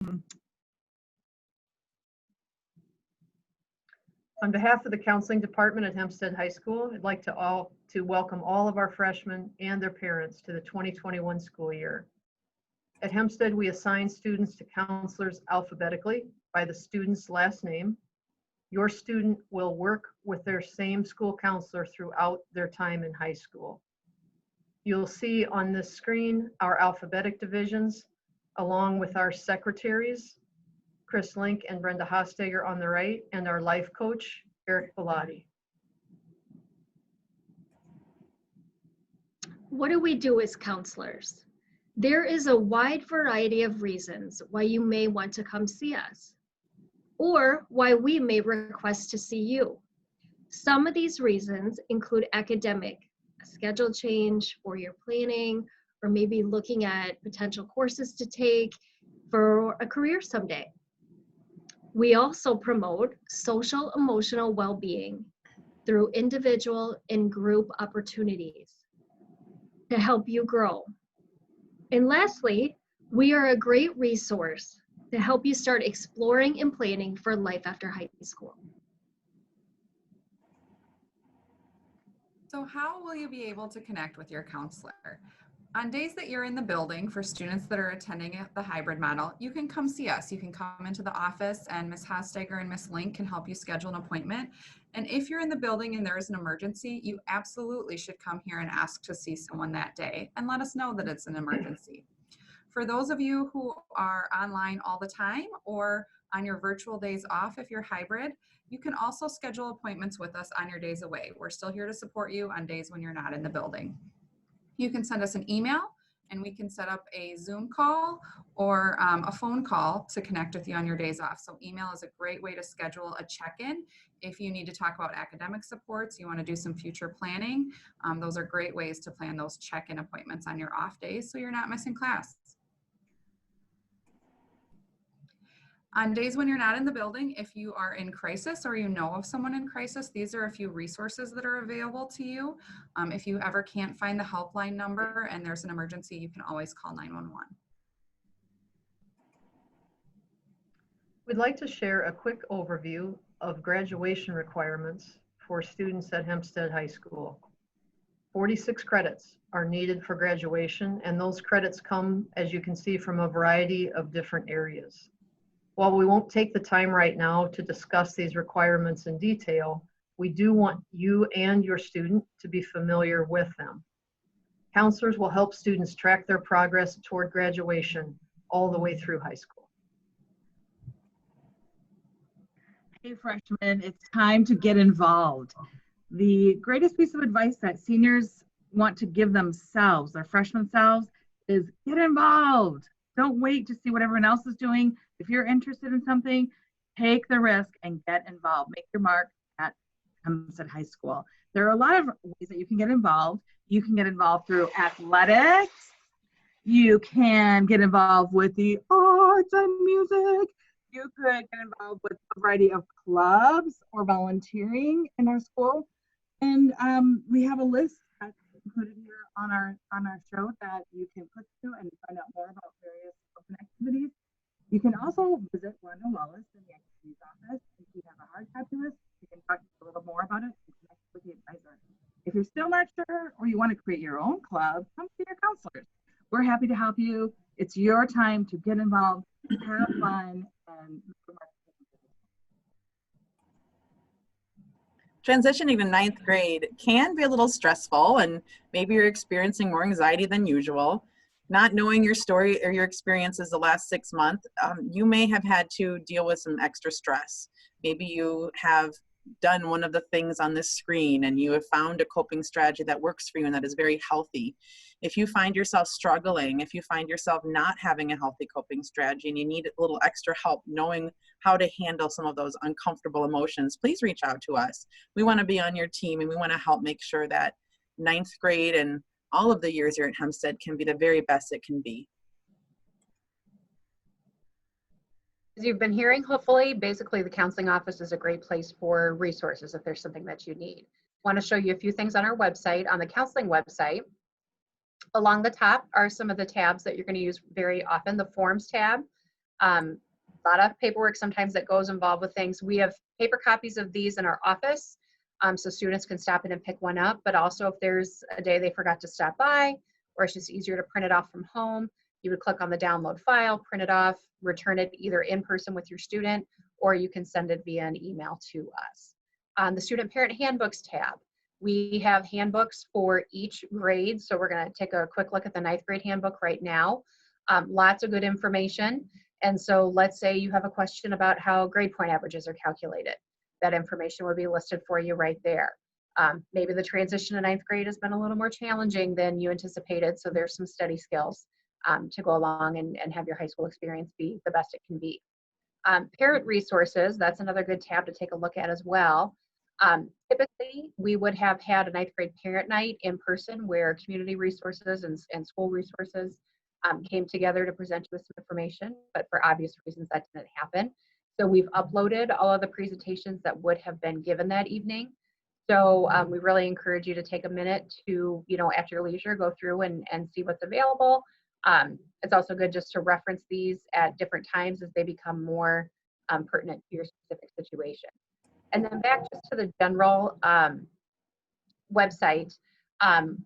On behalf of the counseling department at Hempstead High School, I'd like to welcome all of our freshmen and their parents to the 2021 school year. At Hempstead, we assign students to counselors alphabetically by the student's last name. Your student will work with their same school counselor throughout their time in high school. You'll see on this screen our alphabetic divisions, along with our secretaries, Chris Link and Brenda Hostager on the right, and our life coach, Eric Bellotti. What do we do as counselors? There is a wide variety of reasons why you may want to come see us, or why we may request to see you. Some of these reasons include academic, a schedule change, or your planning, or maybe looking at potential courses to take for a career someday. We also promote social emotional well-being through individual and group opportunities to help you grow. And lastly, we are a great resource to help you start exploring and planning for life after high school. So how will you be able to connect with your counselor? On days that you're in the building, for students that are attending the hybrid model, you can come see us. You can come into the office and Ms. Hostager and Ms. Link can help you schedule an appointment. And if you're in the building and there is an emergency, you absolutely should come here and ask to see someone that day and let us know that it's an emergency. For those of you who are online all the time or on your virtual days off, if you're hybrid, you can also schedule appointments with us on your days away. We're still here to support you on days when you're not in the building. You can send us an email and we can set up a Zoom call or a phone call to connect with you on your days off. So email is a great way to schedule a check-in. If you need to talk about academic supports, you want to do some future planning, those are great ways to plan those check-in appointments on your off days so you're not missing class. On days when you're not in the building, if you are in crisis or you know of someone in crisis, these are a few resources that are available to you. If you ever can't find the helpline number and there's an emergency, you can always call 911. We'd like to share a quick overview of graduation requirements for students at Hempstead High School. 46 credits are needed for graduation, and those credits come, as you can see, from a variety of different areas. While we won't take the time right now to discuss these requirements in detail, we do want you and your student to be familiar with them. Counselors will help students track their progress toward graduation all the way through high school. Hey freshmen, it's time to get involved. The greatest piece of advice that seniors want to give themselves, their freshman selves, is get involved. Don't wait to see what everyone else is doing. If you're interested in something, take the risk and get involved. Make your mark at Hempstead High School. There are a lot of ways that you can get involved. You can get involved through athletics. You can get involved with the arts and music. You could get involved with a variety of clubs or volunteering in our school. And we have a list that's included here on our show that you can click to and find out more about various open activities. You can also visit Rhonda Wallace in the activities office. If you have a hard copy list, you can talk a little more about it and connect with the advisor. If you're still not sure or you want to create your own club, come see your counselors. We're happy to help you. It's your time to get involved, have fun, and transitioning to ninth grade can be a little stressful, and maybe you're experiencing more anxiety than usual. Not knowing your story or your experiences the last 6 months, you may have had to deal with some extra stress. Maybe you have done one of the things on this screen and you have found a coping strategy that works for you and that is very healthy. If you find yourself struggling, if you find yourself not having a healthy coping strategy and you need a little extra help knowing how to handle some of those uncomfortable emotions, please reach out to us. We want to be on your team and we want to help make sure that ninth grade and all of the years here at Hempstead can be the very best it can be. As you've been hearing, hopefully, basically the counseling office is a great place for resources if there's something that you need. I want to show you a few things on our website, on the counseling website. Along the top are some of the tabs that you're going to use very often. The Forms tab A lot of paperwork sometimes that goes involved with things. We have paper copies of these in our office, so students can stop in and pick one up, but also if there's a day they forgot to stop by, or it's just easier to print it off from home, you would click on the download file, print it off, return it either in person with your student, or you can send it via an email to us. On the Student Parent Handbooks tab, we have handbooks for each grade, so we're going to take a quick look at the 9th grade handbook right now. Lots of good information. And so let's say you have a question about how grade point averages are calculated. That information will be listed for you right there. Maybe the transition to 9th grade has been a little more challenging than you anticipated, so there's some study skills to go along and have your high school experience be the best it can be. Parent resources, that's another good tab to take a look at as well. Typically, we would have had a 9th grade parent night in person where community resources and school resources came together to present you with some information, but for obvious reasons that didn't happen. So we've uploaded all of the presentations that would have been given that evening. So we really encourage you to take a minute to, at your leisure, go through and see what's available. It's also good just to reference these at different times as they become more pertinent to your specific situation. And then back just to the general website,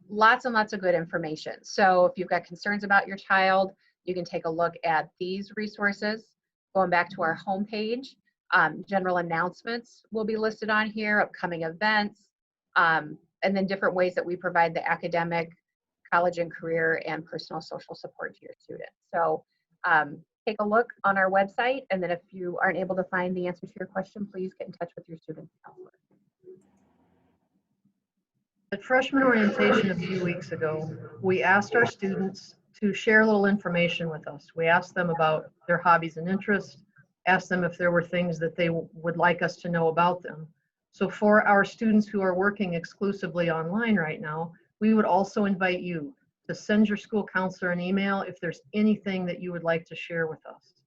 lots and lots of good information. So if you've got concerns about your child, you can take a look at these resources. Going back to our homepage, general announcements will be listed on here, upcoming events, and then different ways that we provide the academic, college and career, and personal social support to your students. So take a look on our website, and then if you aren't able to find the answer to your question, please get in touch with your student counselor. At freshman orientation a few weeks ago, we asked our students to share a little information with us. We asked them about their hobbies and interests, asked them if there were things that they would like us to know about them. So for our students who are working exclusively online right now, we would also invite you to send your school counselor an email if there's anything that you would like to share with us.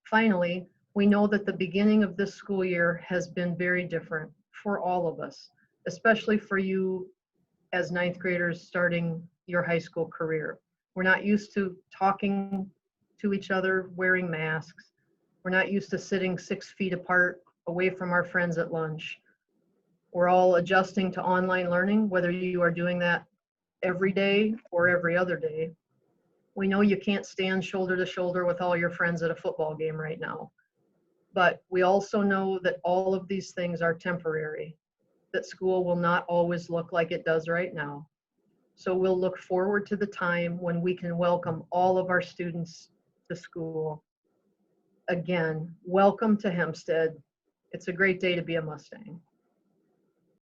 Finally, we know that the beginning of this school year has been very different for all of us, especially for you as 9th graders starting your high school career. We're not used to talking to each other, wearing masks. We're not used to sitting 6 feet apart away from our friends at lunch. We're all adjusting to online learning, whether you are doing that every day or every other day. We know you can't stand shoulder to shoulder with all your friends at a football game right now. But we also know that all of these things are temporary, that school will not always look like it does right now. So we'll look forward to the time when we can welcome all of our students to school. Again, welcome to Hempstead. It's a great day to be a Mustang.